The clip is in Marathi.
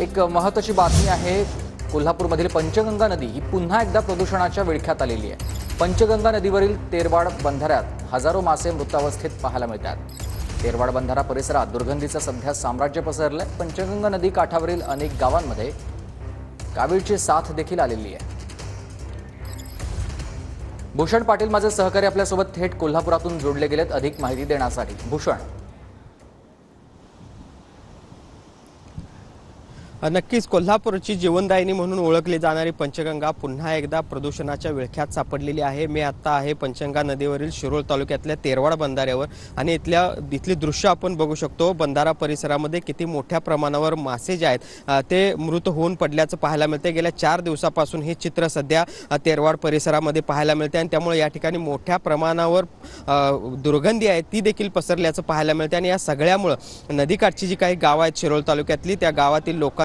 एक महत्त्वाची बातमी आहे। कोल्हापूरमधील पंचगंगा नदी ही पुन्हा एकदा प्रदूषणाच्या विळख्यात आलेली आहे। पंचगंगा नदीवरील तेरवाड बंधाऱ्यात हजारो मासे मृतावस्थेत पाहायला मिळतात। तेरवाड बंधारा परिसरात दुर्गंधीचं सध्या साम्राज्य पसरलंय। पंचगंगा नदी काठावरील अनेक गावांमध्ये कावीळची साथ देखील आलेली आहे। भूषण पाटील माझे सहकारी आपल्यासोबत थेट कोल्हापुरातून जोडले गेलेत अधिक माहिती देण्यासाठी। भूषण, नक्कीच कोल्हापूरची जीवनदायिनी म्हणून ओळखली जाणारी पंचगंगा पुन्हा एकदा प्रदूषणाच्या विळख्यात सापडलेली आहे। मी आता आहे पंचगंगा नदीवरील शिरोळ तालुक्यातल्या तेरवाड बंधाऱ्यावर आणि इथली दृश्य आपण बघू शकतो। बंधारा परिसरामध्ये किती मोठ्या प्रमाणावर मासे जे आहेत ते मृत होऊन पडल्याचं पाहायला मिळते। गेल्या 4 दिवसापासून हे चित्र सध्या तेरवाड परिसरामध्ये पाहायला मिळते आणि त्यामुळे या ठिकाणी मोठ्या प्रमाणावर दुर्गंधी आहे ती देखील पसरल्याचं पाहायला मिळते। आणि या सगळ्यामुळे नदीकाठची जी काही गावं आहेत शिरोळ तालुक्यातली त्या गावातील लोक